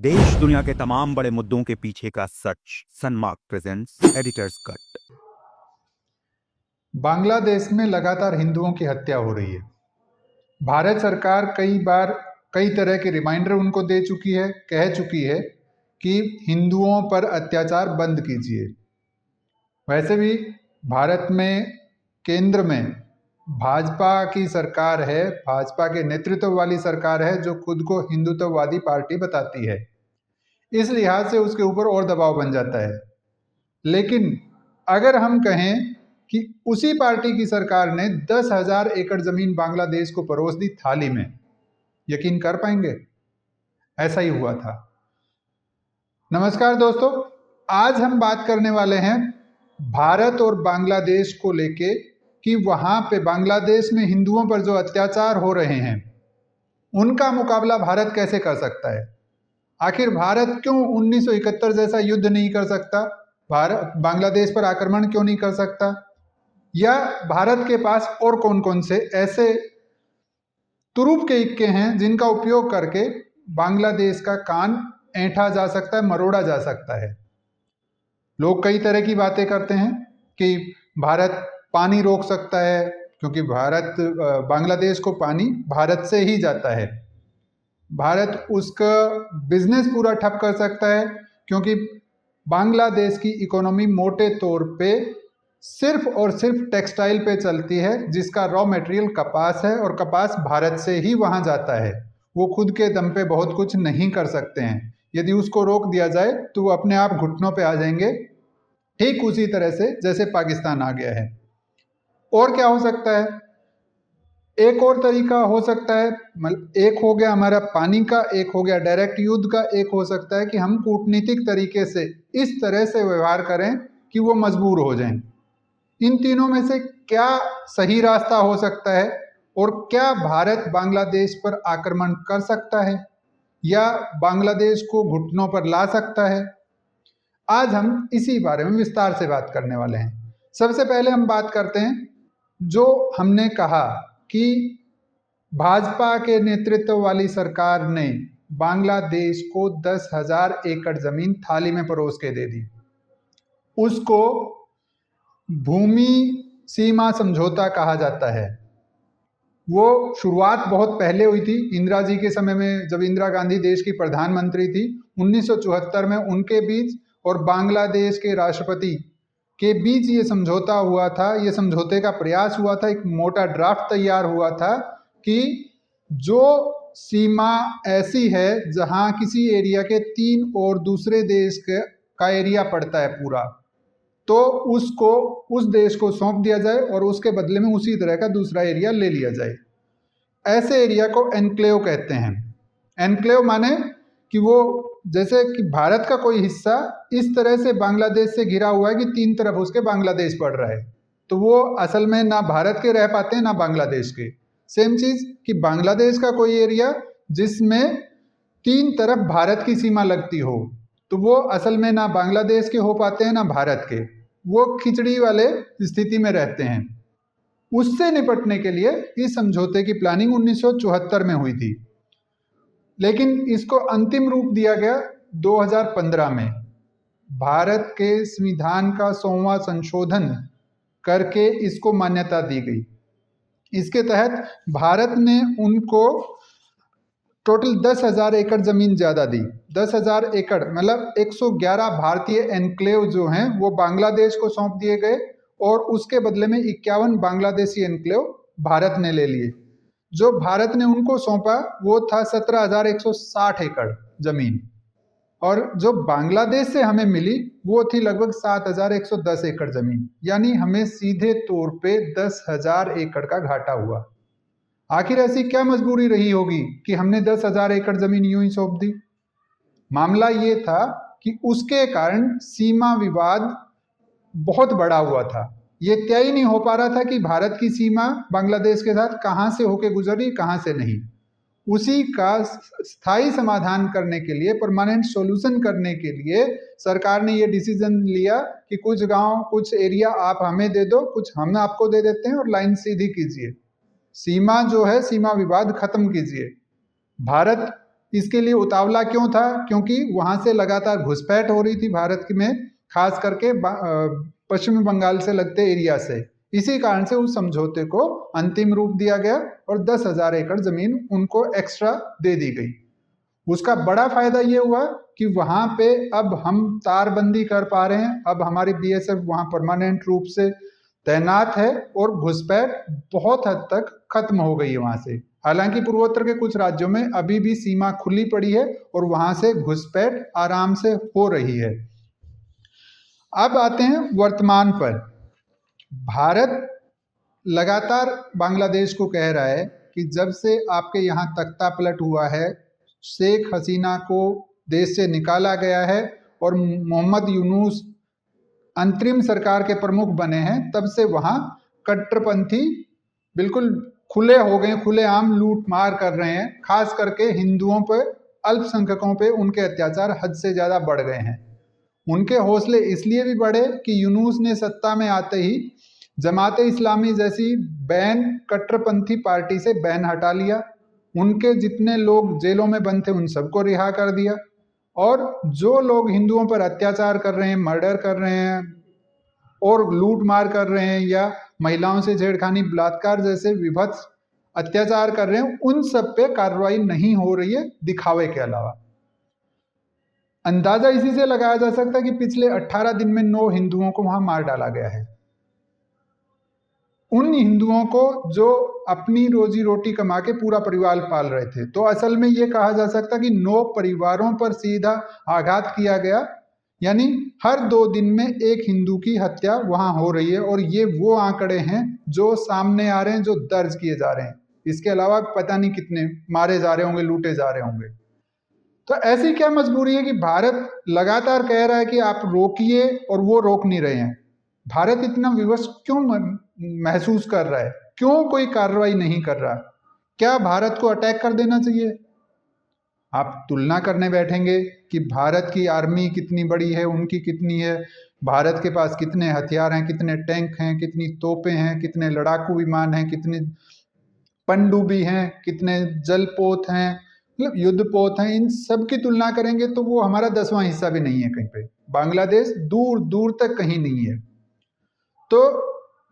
देश दुनिया के तमाम बड़े मुद्दों के पीछे का सच। सनमार्क प्रेजेंट्स एडिटर्स कट। बांग्लादेश में लगातार हिंदुओं की हत्या हो रही है। भारत सरकार कई बार कई तरह के रिमाइंडर उनको दे चुकी है, कह चुकी है कि हिंदुओं पर अत्याचार बंद कीजिए। वैसे भी भारत में केंद्र में भाजपा की सरकार है, भाजपा के नेतृत्व वाली सरकार है जो खुद को हिंदुत्ववादी पार्टी बताती है। इस लिहाज से उसके ऊपर और दबाव बन जाता है। लेकिन अगर हम कहें कि उसी पार्टी की सरकार ने 10,000 एकड़ जमीन बांग्लादेश को परोस दी थाली में, यकीन कर पाएंगे? ऐसा ही हुआ था। नमस्कार दोस्तों, आज हम बात करने वाले हैं भारत और बांग्लादेश को लेके कि वहां पे बांग्लादेश में हिंदुओं पर जो अत्याचार हो रहे हैं उनका मुकाबला भारत कैसे कर सकता है। आखिर भारत क्यों 1971 जैसा युद्ध नहीं कर सकता, भारत बांग्लादेश पर आक्रमण क्यों नहीं कर सकता, या भारत के पास और कौन कौन से ऐसे तुरुप के इक्के हैं जिनका उपयोग करके बांग्लादेश का कान ऐंठा जा सकता है, मरोड़ा जा सकता है। लोग कई तरह की बातें करते हैं कि भारत पानी रोक सकता है, क्योंकि भारत बांग्लादेश को पानी भारत से ही जाता है। भारत उसका बिजनेस पूरा ठप कर सकता है, क्योंकि बांग्लादेश की इकोनॉमी मोटे तौर पे सिर्फ और सिर्फ टेक्सटाइल पे चलती है, जिसका रॉ मटेरियल कपास है और कपास भारत से ही वहां जाता है। वो खुद के दम पे बहुत कुछ नहीं कर सकते हैं। यदि उसको रोक दिया जाए तो वो अपने आप घुटनों पे आ जाएंगे, ठीक उसी तरह से जैसे पाकिस्तान आ गया है। और क्या हो सकता है? एक और तरीका हो सकता है, एक हो गया हमारा पानी का, एक हो गया डायरेक्ट युद्ध का, एक हो सकता है कि हम कूटनीतिक तरीके से इस तरह से व्यवहार करें कि वो मजबूर हो जाएं। इन तीनों में से क्या सही रास्ता हो सकता है, और क्या भारत बांग्लादेश पर आक्रमण कर सकता है या बांग्लादेश को घुटनों पर ला सकता है? आज हम इसी बारे में विस्तार से बात करने वाले हैं। सबसे पहले हम बात करते हैं जो हमने कहा कि भाजपा के नेतृत्व वाली सरकार ने बांग्लादेश को 10,000 एकड़ जमीन थाली में परोस के दे दी। उसको भूमि सीमा समझौता कहा जाता है। वो शुरुआत बहुत पहले हुई थी, इंदिरा जी के समय में, जब इंदिरा गांधी देश की प्रधानमंत्री थी 1974 में, उनके बीच और बांग्लादेश के राष्ट्रपति के बीच ये समझौता हुआ था। ये समझौते का प्रयास हुआ था, एक मोटा ड्राफ्ट तैयार हुआ था कि जो सीमा ऐसी है जहां किसी एरिया के 3 और दूसरे देश का एरिया पड़ता है पूरा, तो उसको उस देश को सौंप दिया जाए और उसके बदले में उसी तरह का दूसरा एरिया ले लिया जाए। ऐसे एरिया को एनक्लेव कहते हैं। एनक्लेव माने कि वो जैसे कि भारत का कोई हिस्सा इस तरह से बांग्लादेश से घिरा हुआ है कि 3 तरफ उसके बांग्लादेश पड़ रहा है, तो वो असल में ना भारत के रह पाते हैं ना बांग्लादेश के। सेम चीज कि बांग्लादेश का कोई एरिया जिसमें 3 तरफ भारत की सीमा लगती हो, तो वो असल में ना बांग्लादेश के हो पाते हैं ना भारत के। वो खिचड़ी वाले स्थिति में रहते हैं। उससे निपटने के लिए इस समझौते की प्लानिंग 1974 में हुई थी, लेकिन इसको अंतिम रूप दिया गया 2015 में। भारत के संविधान का 100वां संशोधन करके इसको मान्यता दी गई। इसके तहत भारत ने उनको टोटल 10,000 एकड़ जमीन ज्यादा दी। 10,000 एकड़ मतलब 111 भारतीय एनक्लेव जो हैं वो बांग्लादेश को सौंप दिए गए, और उसके बदले में 51 बांग्लादेशी एनक्लेव भारत ने ले लिए। जो भारत ने उनको सौंपा वो था 17,160 एकड़ जमीन, और जो बांग्लादेश से हमें मिली वो थी लगभग 7,110 एकड़ जमीन। यानी हमें सीधे तौर पे 10,000 एकड़ का घाटा हुआ। आखिर ऐसी क्या मजबूरी रही होगी कि हमने 10,000 एकड़ जमीन यूं ही सौंप दी? मामला ये था कि उसके कारण सीमा विवाद बहुत बड़ा हुआ था। ये तय ही नहीं हो पा रहा था कि भारत की सीमा बांग्लादेश के साथ कहां से होके गुजरी, कहां से नहीं। उसी का स्थायी समाधान करने के लिए, परमानेंट सॉल्यूशन करने के लिए सरकार ने ये डिसीजन लिया कि कुछ गांव, कुछ एरिया आप हमें दे दो, कुछ हम आपको दे देते हैं, और लाइन सीधी कीजिए। सीमा जो है, सीमा विवाद खत्म कीजिए। भारत इसके लिए उतावला क्यों था? क्योंकि वहाँ से लगातार घुसपैठ हो रही थी भारत में, खास करके पश्चिमी बंगाल से लगते एरिया से। इसी कारण से उस समझौते को अंतिम रूप दिया गया और 10,000 एकड़ जमीन उनको एक्स्ट्रा दे दी गई। उसका बड़ा फायदा ये हुआ कि वहां पे अब हम तारबंदी कर पा रहे हैं, अब हमारी बीएसएफ वहां परमानेंट रूप से तैनात है और घुसपैठ बहुत हद तक खत्म हो गई है वहां से। हालांकि पूर्वोत्तर के कुछ राज्यों में अभी भी सीमा खुली पड़ी है और वहां से घुसपैठ आराम से हो रही है। अब आते हैं वर्तमान पर। भारत लगातार बांग्लादेश को कह रहा है कि जब से आपके यहाँ तख्ता पलट हुआ है, शेख हसीना को देश से निकाला गया है और मोहम्मद यूनुस अंतरिम सरकार के प्रमुख बने हैं, तब से वहाँ कट्टरपंथी बिल्कुल खुले हो गए, खुलेआम लूट मार कर रहे हैं। खास करके हिंदुओं पर, अल्पसंख्यकों पे उनके अत्याचार हद से ज़्यादा बढ़ गए हैं। उनके हौसले इसलिए भी बढ़े कि यूनुस ने सत्ता में आते ही जमाते इस्लामी जैसी बैन कट्टरपंथी पार्टी से बैन हटा लिया। उनके जितने लोग जेलों में बंद थे उन सबको रिहा कर दिया और जो लोग हिंदुओं पर अत्याचार कर रहे हैं, मर्डर कर रहे हैं और लूट मार कर रहे हैं या महिलाओं से छेड़खानी, बलात्कार जैसे विभत्स अत्याचार कर रहे हैं, उन सब पे कार्रवाई नहीं हो रही है दिखावे के अलावा। अंदाजा इसी से लगाया जा सकता है कि पिछले 18 दिन में 9 हिंदुओं को वहां मार डाला गया है। उन हिंदुओं को जो अपनी रोजी रोटी कमा के पूरा परिवार पाल रहे थे। तो असल में ये कहा जा सकता कि 9 परिवारों पर सीधा आघात किया गया, यानी हर 2 दिन में एक हिंदू की हत्या वहां हो रही है। और ये वो आंकड़े हैं जो सामने आ रहे हैं, जो दर्ज किए जा रहे हैं। इसके अलावा पता नहीं कितने मारे जा रहे होंगे, लूटे जा रहे होंगे। तो ऐसी क्या मजबूरी है कि भारत लगातार कह रहा है कि आप रोकिए और वो रोक नहीं रहे हैं? भारत इतना विवश क्यों महसूस कर रहा है? क्यों कोई कार्रवाई नहीं कर रहा? क्या भारत को अटैक कर देना चाहिए? आप तुलना करने बैठेंगे कि भारत की आर्मी कितनी बड़ी है, उनकी कितनी है, भारत के पास कितने हथियार हैं, कितने टैंक हैं, कितनी तोपें हैं, कितने लड़ाकू विमान हैं, कितने पनडुब्बी हैं, कितने जलपोत हैं, मतलब युद्धपोत हैं। इन सब की तुलना करेंगे तो वो हमारा 10वां हिस्सा भी नहीं है कहीं पे। बांग्लादेश दूर दूर तक कहीं नहीं है। तो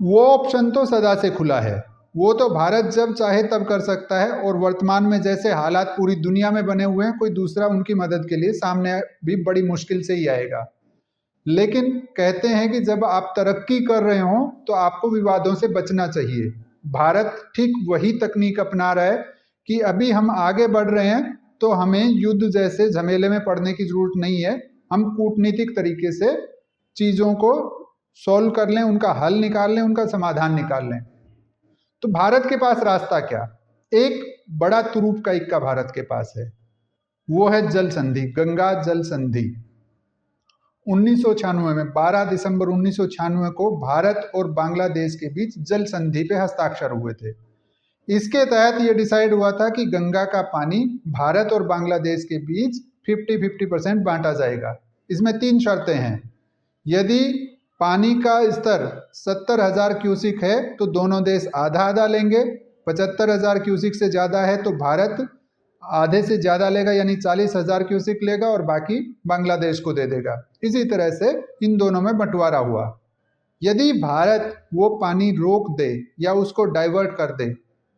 वो ऑप्शन तो सदा से खुला है, वो तो भारत जब चाहे तब कर सकता है। और वर्तमान में जैसे हालात पूरी दुनिया में बने हुए हैं, कोई दूसरा उनकी मदद के लिए सामने भी बड़ी मुश्किल से ही आएगा। लेकिन कहते हैं कि जब आप तरक्की कर रहे हो तो आपको विवादों से बचना चाहिए। भारत ठीक वही तकनीक अपना रहा है कि अभी हम आगे बढ़ रहे हैं तो हमें युद्ध जैसे झमेले में पड़ने की जरूरत नहीं है। हम कूटनीतिक तरीके से चीज़ों को सॉल्व कर लें, उनका हल निकाल लें, उनका समाधान निकाल लें। तो भारत के पास रास्ता क्या? एक बड़ा तुरूप का इक्का भारत के पास है, वो है जल संधि, गंगा जल संधि। 1996 में 12 दिसंबर 1996 को भारत और बांग्लादेश के बीच जल संधि पे हस्ताक्षर हुए थे। इसके तहत ये डिसाइड हुआ था कि गंगा का पानी भारत और बांग्लादेश के बीच 50-50% बांटा जाएगा। इसमें 3 शर्तें हैं। यदि पानी का स्तर 70,000 क्यूसिक है तो दोनों देश आधा आधा लेंगे, 75,000 क्यूसिक से ज़्यादा है तो भारत आधे से ज़्यादा लेगा, यानी 40,000 क्यूसिक लेगा और बाकी बांग्लादेश को दे देगा। इसी तरह से इन दोनों में बंटवारा हुआ। यदि भारत वो पानी रोक दे या उसको डाइवर्ट कर दे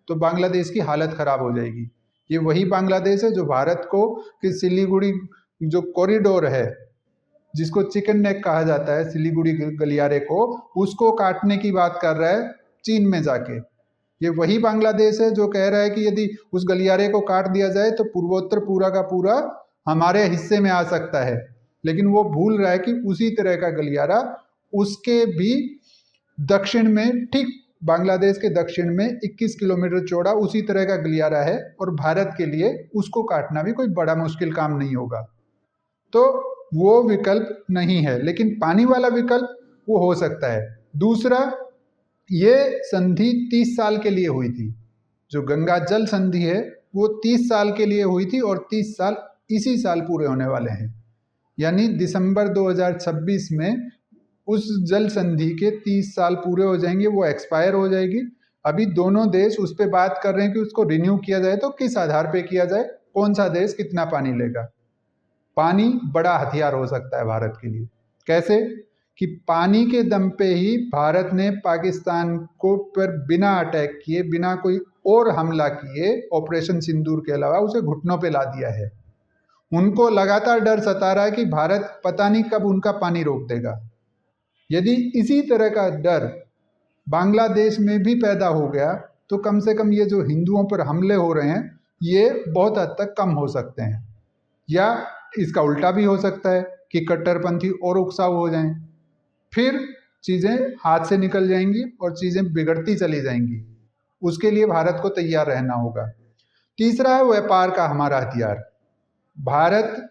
तो बांग्लादेश की हालत ख़राब हो जाएगी। ये वही बांग्लादेश है जो भारत को कि सिलीगुड़ी जो कॉरिडोर है, जिसको चिकन नेक कहा जाता है, सिलीगुड़ी गलियारे को, उसको काटने की बात कर रहा है चीन में जाके। ये वही बांग्लादेश है जो कह रहा है कि यदि उस गलियारे को काट दिया जाए तो पूर्वोत्तर पूरा का पूरा हमारे हिस्से में आ सकता है। लेकिन वो भूल रहा है कि उसी तरह का गलियारा उसके भी दक्षिण में, ठीक बांग्लादेश के दक्षिण में 21 किलोमीटर चौड़ा उसी तरह का गलियारा है और भारत के लिए उसको काटना भी कोई बड़ा मुश्किल काम नहीं होगा। तो वो विकल्प नहीं है, लेकिन पानी वाला विकल्प वो हो सकता है। दूसरा, ये संधि 30 साल के लिए हुई थी। जो गंगा जल संधि है वो 30 साल के लिए हुई थी और 30 साल इसी साल पूरे होने वाले हैं, यानी दिसंबर 2026 में उस जल संधि के 30 साल पूरे हो जाएंगे, वो एक्सपायर हो जाएगी। अभी दोनों देश उस पर बात कर रहे हैं कि उसको रिन्यू किया जाए तो किस आधार पे किया जाए, कौन सा देश कितना पानी लेगा। पानी बड़ा हथियार हो सकता है भारत के लिए। कैसे कि पानी के दम पे ही भारत ने पाकिस्तान को पर बिना अटैक किए, बिना कोई और हमला किए, ऑपरेशन सिंदूर के अलावा उसे घुटनों पे ला दिया है। उनको लगातार डर सता रहा है कि भारत पता नहीं कब उनका पानी रोक देगा। यदि इसी तरह का डर बांग्लादेश में भी पैदा हो गया तो कम से कम ये जो हिंदुओं पर हमले हो रहे हैं ये बहुत हद तक कम हो सकते हैं। या इसका उल्टा भी हो सकता है कि कट्टरपंथी और उकसाव हो जाएं, फिर चीज़ें हाथ से निकल जाएंगी और चीज़ें बिगड़ती चली जाएंगी। उसके लिए भारत को तैयार रहना होगा। तीसरा है व्यापार का हमारा हथियार। भारत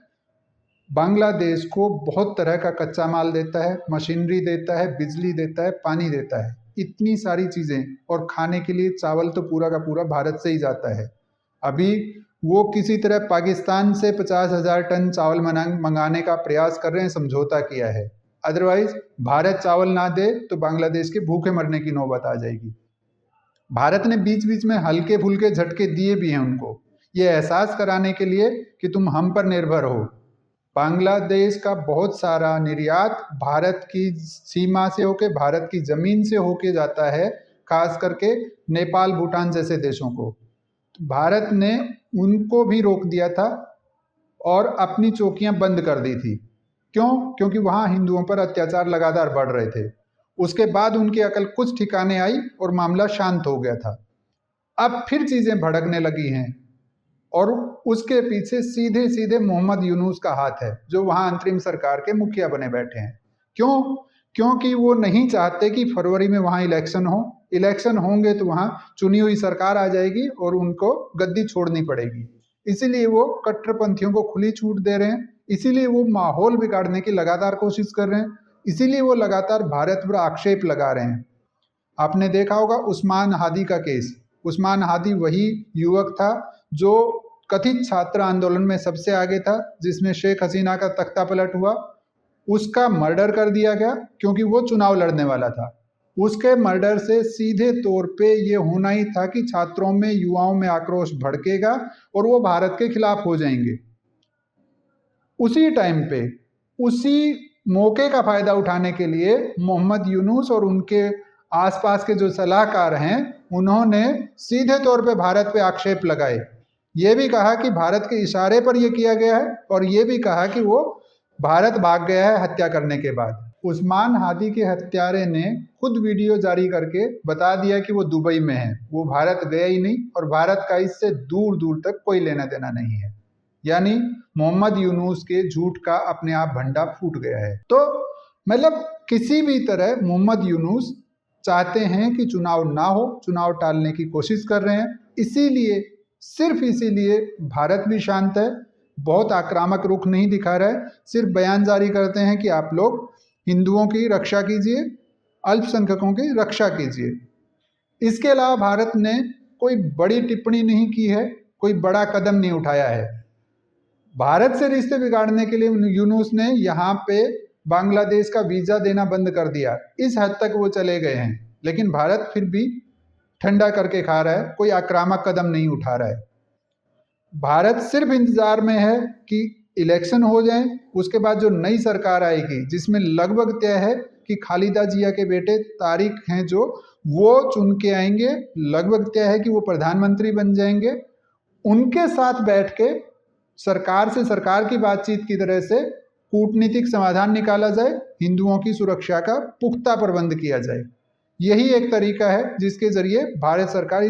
बांग्लादेश को बहुत तरह का कच्चा माल देता है, मशीनरी देता है, बिजली देता है, पानी देता है, इतनी सारी चीज़ें, और खाने के लिए चावल तो पूरा का पूरा भारत से ही जाता है। अभी वो किसी तरह पाकिस्तान से 50,000 टन चावल मंगाने का प्रयास कर रहे हैं, समझौता किया है। अदरवाइज भारत चावल ना दे तो बांग्लादेश के भूखे मरने की नौबत आ जाएगी। भारत ने बीच बीच में हल्के फुल्के झटके दिए भी हैं उनको, ये एहसास कराने के लिए कि तुम हम पर निर्भर हो। बांग्लादेश का बहुत सारा निर्यात भारत की सीमा से होके, भारत की ज़मीन से होके जाता है, खास करके नेपाल, भूटान जैसे देशों को। तो भारत ने उनको भी रोक दिया था और अपनी चौकियां बंद कर दी थी। क्यों? क्योंकि वहाँ हिंदुओं पर अत्याचार लगातार बढ़ रहे थे। उसके बाद उनकी अकल कुछ ठिकाने आई और मामला शांत हो गया था। अब फिर चीज़ें भड़कने लगी हैं और उसके पीछे सीधे सीधे मोहम्मद यूनुस का हाथ है, जो वहाँ अंतरिम सरकार के मुखिया बने बैठे हैं। क्यों? क्योंकि वो नहीं चाहते कि फरवरी में वहाँ इलेक्शन हो। इलेक्शन होंगे तो वहाँ चुनी हुई सरकार आ जाएगी और उनको गद्दी छोड़नी पड़ेगी। इसीलिए वो कट्टरपंथियों को खुली छूट दे रहे हैं, इसीलिए वो माहौल बिगाड़ने की लगातार कोशिश कर रहे हैं, इसीलिए वो लगातार भारत पर आक्षेप लगा रहे हैं। आपने देखा होगा उस्मान हादी का केस। उस्मान हादी वही युवक था जो कथित छात्र आंदोलन में सबसे आगे था, जिसमें शेख हसीना का तख्ता पलट हुआ। उसका मर्डर कर दिया गया क्योंकि वो चुनाव लड़ने वाला था। उसके मर्डर से सीधे तौर पे ये होना ही था कि छात्रों में, युवाओं में आक्रोश भड़केगा और वो भारत के खिलाफ हो जाएंगे। उसी टाइम पे, उसी मौके का फायदा उठाने के लिए मोहम्मद यूनुस और उनके आसपास के जो सलाहकार हैं, उन्होंने सीधे तौर पे भारत पे आक्षेप लगाए। ये भी कहा कि भारत के इशारे पर यह किया गया है और ये भी कहा कि वो भारत भाग गया है हत्या करने के बाद। उस्मान हादी के हत्यारे ने खुद वीडियो जारी करके बता दिया कि वो दुबई में है, वो भारत गया ही नहीं और भारत का इससे दूर दूर तक कोई लेना देना नहीं है। यानी मोहम्मद यूनुस के झूठ का अपने आप भंडा फूट गया है। तो मतलब किसी भी तरह मोहम्मद यूनुस चाहते हैं कि चुनाव ना हो, चुनाव टालने की कोशिश कर रहे हैं। इसीलिए, सिर्फ इसीलिए भारत भी शांत है, बहुत आक्रामक रुख नहीं दिखा रहा है, सिर्फ बयान जारी करते हैं कि आप लोग हिंदुओं की रक्षा कीजिए, अल्पसंख्यकों की रक्षा कीजिए। इसके अलावा भारत ने कोई बड़ी टिप्पणी नहीं की है, कोई बड़ा कदम नहीं उठाया है। भारत से रिश्ते बिगाड़ने के लिए यूनुस ने यहाँ पे बांग्लादेश का वीज़ा देना बंद कर दिया। इस हद तक वो चले गए हैं, लेकिन भारत फिर भी ठंडा करके खा रहा है, कोई आक्रामक कदम नहीं उठा रहा है। भारत सिर्फ इंतजार में है कि इलेक्शन हो जाए, उसके बाद जो नई सरकार आएगी, जिसमें लगभग तय है कि खालिदा जिया के बेटे तारिक हैं जो, वो चुन के आएंगे, लगभग तय है कि वो प्रधानमंत्री बन जाएंगे। उनके साथ बैठ के सरकार से, सरकार की बातचीत की तरह से कूटनीतिक समाधान निकाला जाए, हिंदुओं की सुरक्षा का पुख्ता प्रबंध किया जाए। यही एक तरीका है जिसके जरिए भारत सरकार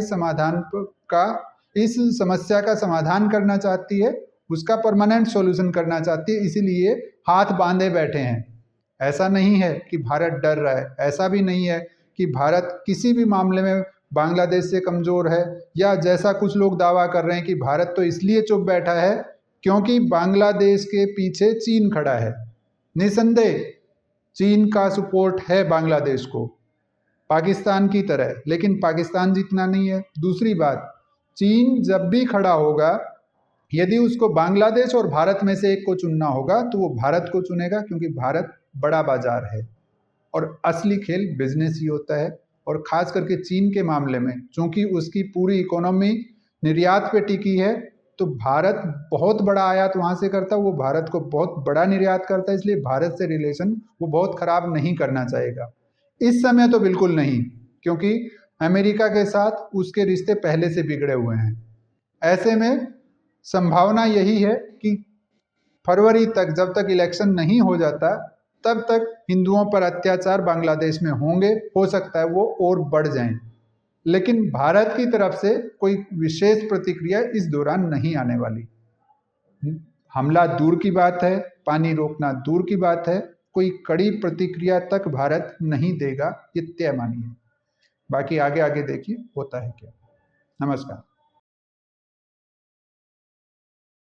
इस समस्या का समाधान करना चाहती है, उसका परमानेंट सॉल्यूशन करना चाहती है। इसीलिए हाथ बांधे बैठे हैं। ऐसा नहीं है कि भारत डर रहा है, ऐसा भी नहीं है कि भारत किसी भी मामले में बांग्लादेश से कमज़ोर है, या जैसा कुछ लोग दावा कर रहे हैं कि भारत तो इसलिए चुप बैठा है क्योंकि बांग्लादेश के पीछे चीन खड़ा है। निसंदेह चीन का सपोर्ट है बांग्लादेश को, पाकिस्तान की तरह, लेकिन पाकिस्तान जितना नहीं है। दूसरी बात, चीन जब भी खड़ा होगा, यदि उसको बांग्लादेश और भारत में से एक को चुनना होगा तो वो भारत को चुनेगा, क्योंकि भारत बड़ा बाजार है और असली खेल बिजनेस ही होता है। और ख़ास करके चीन के मामले में, चूँकि उसकी पूरी इकोनॉमी निर्यात पे टिकी है, तो भारत बहुत बड़ा आयात वहाँ से करता है, वो भारत को बहुत बड़ा निर्यात करता है, इसलिए भारत से रिलेशन वो बहुत ख़राब नहीं करना चाहेगा। इस समय तो बिल्कुल नहीं, क्योंकि अमेरिका के साथ उसके रिश्ते पहले से बिगड़े हुए हैं। ऐसे में संभावना यही है कि फरवरी तक, जब तक इलेक्शन नहीं हो जाता, तब तक हिंदुओं पर अत्याचार बांग्लादेश में होंगे, हो सकता है वो और बढ़ जाएं। लेकिन भारत की तरफ से कोई विशेष प्रतिक्रिया इस दौरान नहीं आने वाली। हमला दूर की बात है, पानी रोकना दूर की बात है, कोई कड़ी प्रतिक्रिया तक भारत नहीं देगा, ये तय मानिए। बाकी आगे आगे देखिए होता है क्या। नमस्कार।